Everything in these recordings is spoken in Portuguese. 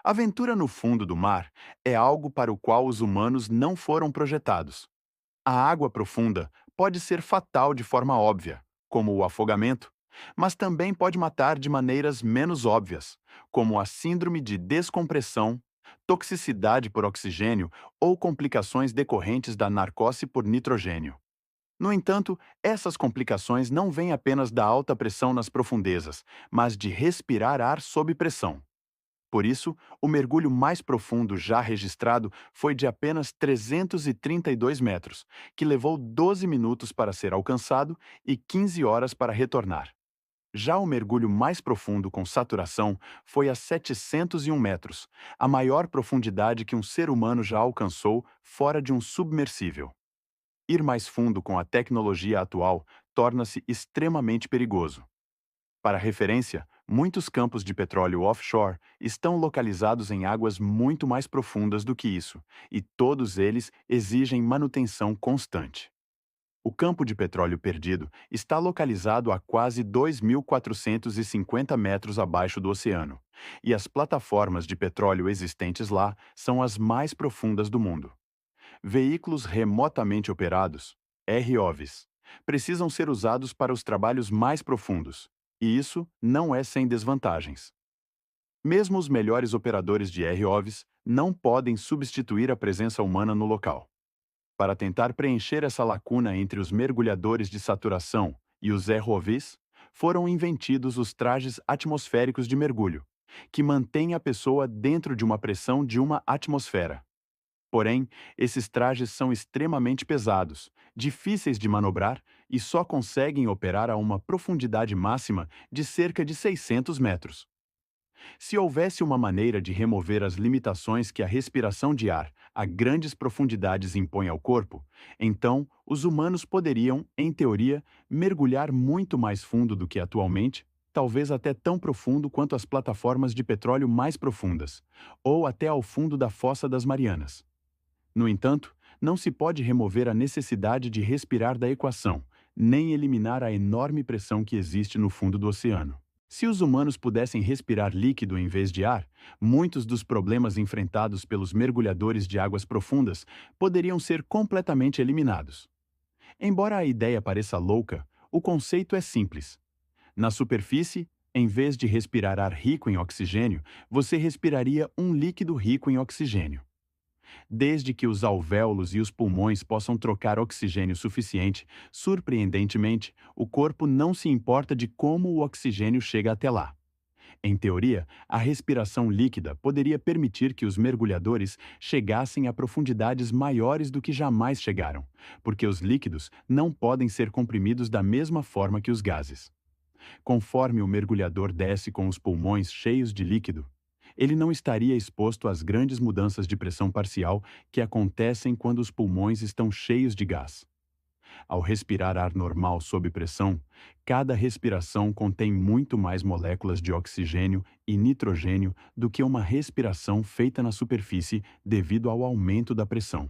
Aventura no fundo do mar é algo para o qual os humanos não foram projetados. A água profunda pode ser fatal de forma óbvia, como o afogamento, mas também pode matar de maneiras menos óbvias, como a síndrome de descompressão, toxicidade por oxigênio ou complicações decorrentes da narcose por nitrogênio. No entanto, essas complicações não vêm apenas da alta pressão nas profundezas, mas de respirar ar sob pressão. Por isso, o mergulho mais profundo já registrado foi de apenas 332 metros, que levou 12 minutos para ser alcançado e 15 horas para retornar. Já o mergulho mais profundo com saturação foi a 701 metros, a maior profundidade que um ser humano já alcançou fora de um submersível. Ir mais fundo com a tecnologia atual torna-se extremamente perigoso. Para referência, muitos campos de petróleo offshore estão localizados em águas muito mais profundas do que isso, e todos eles exigem manutenção constante. O campo de petróleo perdido está localizado a quase 2.450 metros abaixo do oceano, e as plataformas de petróleo existentes lá são as mais profundas do mundo. Veículos remotamente operados, ROVs, precisam ser usados para os trabalhos mais profundos, e isso não é sem desvantagens. Mesmo os melhores operadores de ROVs não podem substituir a presença humana no local. Para tentar preencher essa lacuna entre os mergulhadores de saturação e os ROVs, foram inventidos os trajes atmosféricos de mergulho, que mantêm a pessoa dentro de uma pressão de uma atmosfera. Porém, esses trajes são extremamente pesados, difíceis de manobrar e só conseguem operar a uma profundidade máxima de cerca de 600 metros. Se houvesse uma maneira de remover as limitações que a respiração de ar a grandes profundidades impõe ao corpo, então os humanos poderiam, em teoria, mergulhar muito mais fundo do que atualmente, talvez até tão profundo quanto as plataformas de petróleo mais profundas, ou até ao fundo da Fossa das Marianas. No entanto, não se pode remover a necessidade de respirar da equação, nem eliminar a enorme pressão que existe no fundo do oceano. Se os humanos pudessem respirar líquido em vez de ar, muitos dos problemas enfrentados pelos mergulhadores de águas profundas poderiam ser completamente eliminados. Embora a ideia pareça louca, o conceito é simples. Na superfície, em vez de respirar ar rico em oxigênio, você respiraria um líquido rico em oxigênio. Desde que os alvéolos e os pulmões possam trocar oxigênio suficiente, surpreendentemente, o corpo não se importa de como o oxigênio chega até lá. Em teoria, a respiração líquida poderia permitir que os mergulhadores chegassem a profundidades maiores do que jamais chegaram, porque os líquidos não podem ser comprimidos da mesma forma que os gases. Conforme o mergulhador desce com os pulmões cheios de líquido, ele não estaria exposto às grandes mudanças de pressão parcial que acontecem quando os pulmões estão cheios de gás. Ao respirar ar normal sob pressão, cada respiração contém muito mais moléculas de oxigênio e nitrogênio do que uma respiração feita na superfície devido ao aumento da pressão.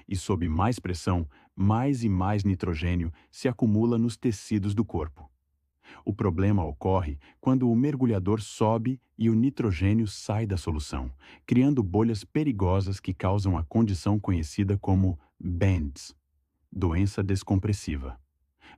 E sob mais pressão, mais e mais nitrogênio se acumula nos tecidos do corpo. O problema ocorre quando o mergulhador sobe e o nitrogênio sai da solução, criando bolhas perigosas que causam a condição conhecida como BANDS, doença descompressiva.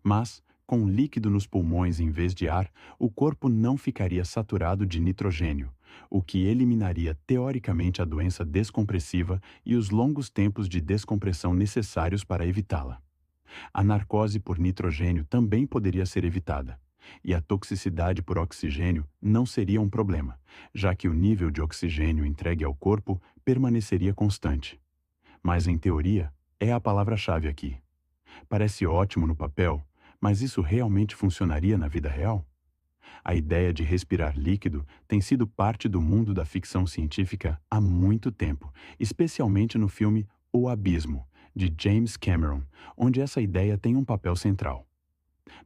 Mas, com líquido nos pulmões em vez de ar, o corpo não ficaria saturado de nitrogênio, o que eliminaria teoricamente a doença descompressiva e os longos tempos de descompressão necessários para evitá-la. A narcose por nitrogênio também poderia ser evitada, e a toxicidade por oxigênio não seria um problema, já que o nível de oxigênio entregue ao corpo permaneceria constante. Mas, em teoria, é a palavra-chave aqui. Parece ótimo no papel, mas isso realmente funcionaria na vida real? A ideia de respirar líquido tem sido parte do mundo da ficção científica há muito tempo, especialmente no filme O Abismo, de James Cameron, onde essa ideia tem um papel central.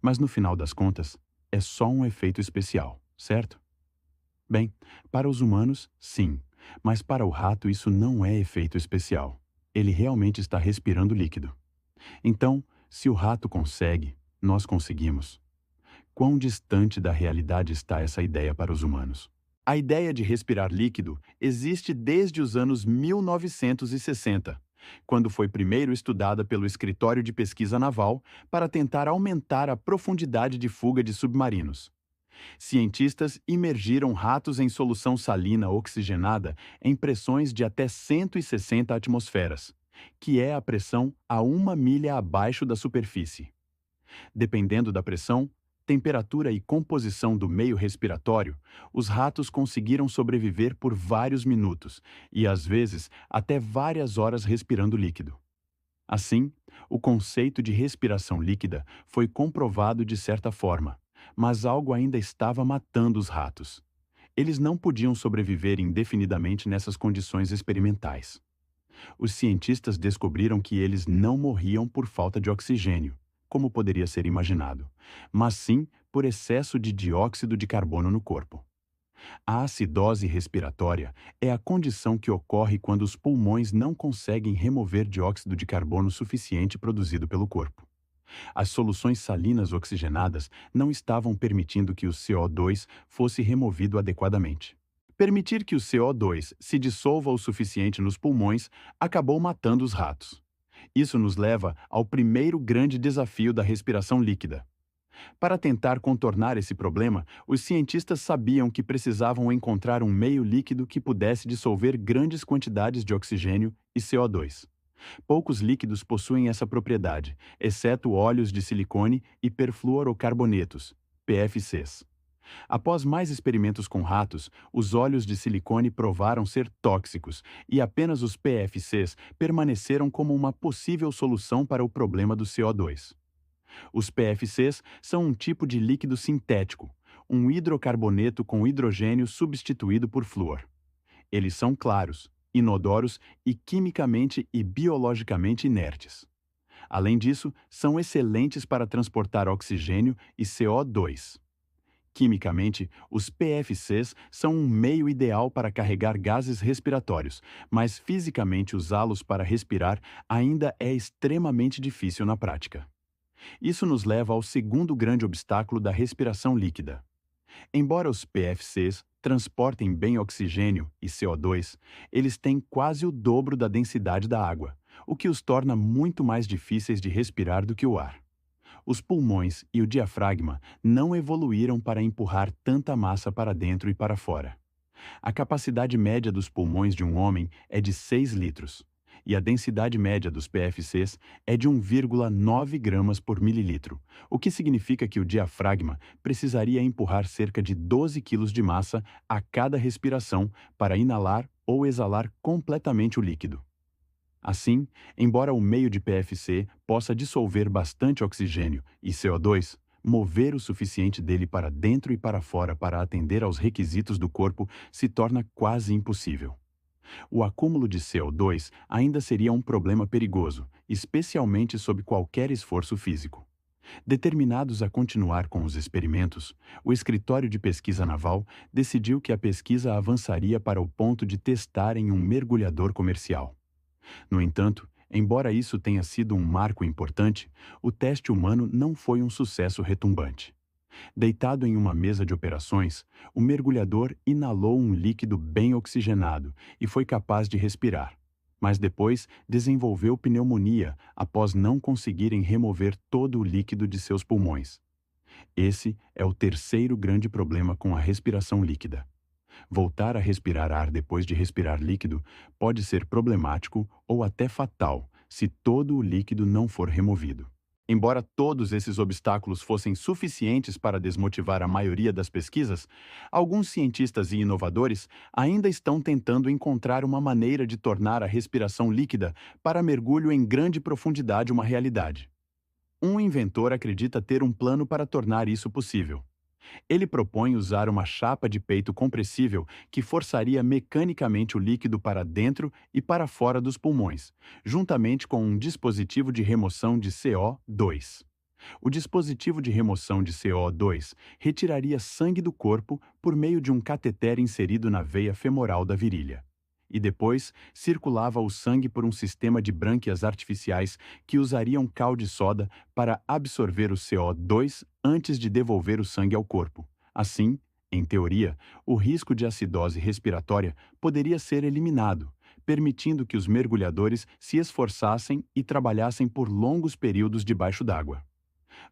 Mas no final das contas, é só um efeito especial, certo? Bem, para os humanos, sim, mas para o rato isso não é efeito especial. Ele realmente está respirando líquido. Então, se o rato consegue, nós conseguimos. Quão distante da realidade está essa ideia para os humanos? A ideia de respirar líquido existe desde os anos 1960, quando foi primeiro estudada pelo Escritório de Pesquisa Naval para tentar aumentar a profundidade de fuga de submarinos. Cientistas imergiram ratos em solução salina oxigenada em pressões de até 160 atmosferas, que é a pressão a 1 milha abaixo da superfície. Dependendo da pressão, temperatura e composição do meio respiratório, os ratos conseguiram sobreviver por vários minutos e, às vezes, até várias horas respirando líquido. Assim, o conceito de respiração líquida foi comprovado de certa forma, mas algo ainda estava matando os ratos. Eles não podiam sobreviver indefinidamente nessas condições experimentais. Os cientistas descobriram que eles não morriam por falta de oxigênio, como poderia ser imaginado, mas sim por excesso de dióxido de carbono no corpo. A acidose respiratória é a condição que ocorre quando os pulmões não conseguem remover dióxido de carbono suficiente produzido pelo corpo. As soluções salinas oxigenadas não estavam permitindo que o CO2 fosse removido adequadamente. Permitir que o CO2 se dissolva o suficiente nos pulmões acabou matando os ratos. Isso nos leva ao primeiro grande desafio da respiração líquida. Para tentar contornar esse problema, os cientistas sabiam que precisavam encontrar um meio líquido que pudesse dissolver grandes quantidades de oxigênio e CO2. Poucos líquidos possuem essa propriedade, exceto óleos de silicone e perfluorocarbonetos, PFCs. Após mais experimentos com ratos, os óleos de silicone provaram ser tóxicos e apenas os PFCs permaneceram como uma possível solução para o problema do CO2. Os PFCs são um tipo de líquido sintético, um hidrocarboneto com hidrogênio substituído por flúor. Eles são claros, inodoros e quimicamente e biologicamente inertes. Além disso, são excelentes para transportar oxigênio e CO2. Quimicamente, os PFCs são um meio ideal para carregar gases respiratórios, mas fisicamente usá-los para respirar ainda é extremamente difícil na prática. Isso nos leva ao segundo grande obstáculo da respiração líquida. Embora os PFCs transportem bem oxigênio e CO2, eles têm quase o dobro da densidade da água, o que os torna muito mais difíceis de respirar do que o ar. Os pulmões e o diafragma não evoluíram para empurrar tanta massa para dentro e para fora. A capacidade média dos pulmões de um homem é de 6 litros, e a densidade média dos PFCs é de 1,9 gramas por mililitro, o que significa que o diafragma precisaria empurrar cerca de 12 quilos de massa a cada respiração para inalar ou exalar completamente o líquido. Assim, embora o meio de PFC possa dissolver bastante oxigênio e CO2, mover o suficiente dele para dentro e para fora para atender aos requisitos do corpo se torna quase impossível. O acúmulo de CO2 ainda seria um problema perigoso, especialmente sob qualquer esforço físico. Determinados a continuar com os experimentos, o Escritório de Pesquisa Naval decidiu que a pesquisa avançaria para o ponto de testar em um mergulhador comercial. No entanto, embora isso tenha sido um marco importante, o teste humano não foi um sucesso retumbante. Deitado em uma mesa de operações, o mergulhador inalou um líquido bem oxigenado e foi capaz de respirar, mas depois desenvolveu pneumonia após não conseguirem remover todo o líquido de seus pulmões. Esse é o terceiro grande problema com a respiração líquida. Voltar a respirar ar depois de respirar líquido pode ser problemático ou até fatal se todo o líquido não for removido. Embora todos esses obstáculos fossem suficientes para desmotivar a maioria das pesquisas, alguns cientistas e inovadores ainda estão tentando encontrar uma maneira de tornar a respiração líquida para mergulho em grande profundidade uma realidade. Um inventor acredita ter um plano para tornar isso possível. Ele propõe usar uma chapa de peito compressível que forçaria mecanicamente o líquido para dentro e para fora dos pulmões, juntamente com um dispositivo de remoção de CO2. O dispositivo de remoção de CO2 retiraria sangue do corpo por meio de um cateter inserido na veia femoral da virilha. E depois circulava o sangue por um sistema de brânquias artificiais que usariam cal de soda para absorver o CO2 antes de devolver o sangue ao corpo. Assim, Em teoria, o risco de acidose respiratória poderia ser eliminado, permitindo que os mergulhadores se esforçassem e trabalhassem por longos períodos debaixo d'água.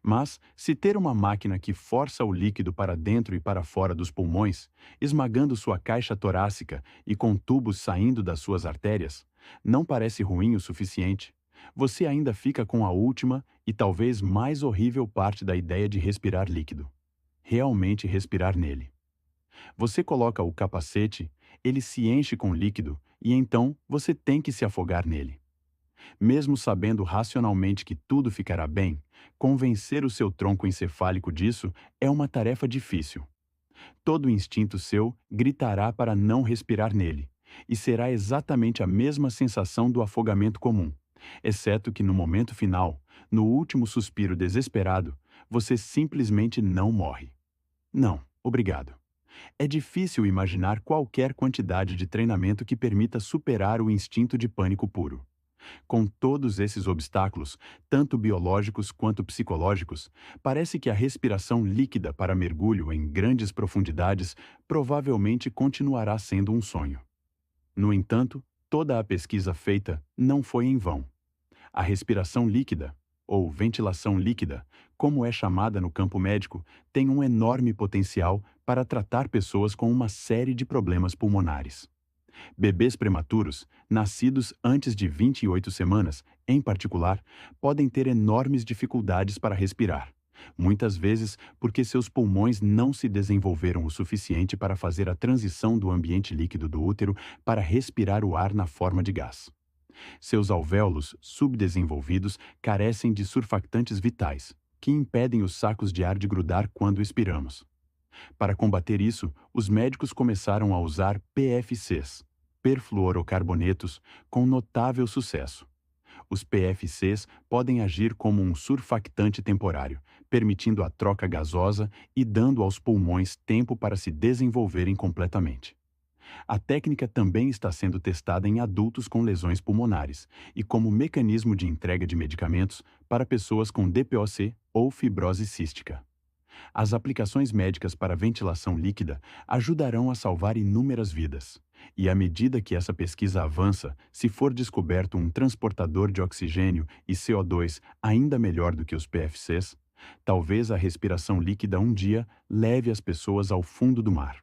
Mas, se ter uma máquina que força o líquido para dentro e para fora dos pulmões, esmagando sua caixa torácica e com tubos saindo das suas artérias, não parece ruim o suficiente, você ainda fica com a última e talvez mais horrível parte da ideia de respirar líquido. Realmente respirar nele. Você coloca o capacete, ele se enche com líquido e então você tem que se afogar nele. Mesmo sabendo racionalmente que tudo ficará bem, convencer o seu tronco encefálico disso é uma tarefa difícil. Todo instinto seu gritará para não respirar nele, e será exatamente a mesma sensação do afogamento comum, exceto que no momento final, no último suspiro desesperado, você simplesmente não morre. Não, obrigado. É difícil imaginar qualquer quantidade de treinamento que permita superar o instinto de pânico puro. Com todos esses obstáculos, tanto biológicos quanto psicológicos, parece que a respiração líquida para mergulho em grandes profundidades provavelmente continuará sendo um sonho. No entanto, toda a pesquisa feita não foi em vão. A respiração líquida, ou ventilação líquida, como é chamada no campo médico, tem um enorme potencial para tratar pessoas com uma série de problemas pulmonares. Bebês prematuros, nascidos antes de 28 semanas, em particular, podem ter enormes dificuldades para respirar, muitas vezes porque seus pulmões não se desenvolveram o suficiente para fazer a transição do ambiente líquido do útero para respirar o ar na forma de gás. Seus alvéolos subdesenvolvidos carecem de surfactantes vitais, que impedem os sacos de ar de grudar quando expiramos. Para combater isso, os médicos começaram a usar PFCs, perfluorocarbonetos, com notável sucesso. Os PFCs podem agir como um surfactante temporário, permitindo a troca gasosa e dando aos pulmões tempo para se desenvolverem completamente. A técnica também está sendo testada em adultos com lesões pulmonares e como mecanismo de entrega de medicamentos para pessoas com DPOC ou fibrose cística. As aplicações médicas para ventilação líquida ajudarão a salvar inúmeras vidas. E à medida que essa pesquisa avança, se for descoberto um transportador de oxigênio e CO2 ainda melhor do que os PFCs, talvez a respiração líquida um dia leve as pessoas ao fundo do mar.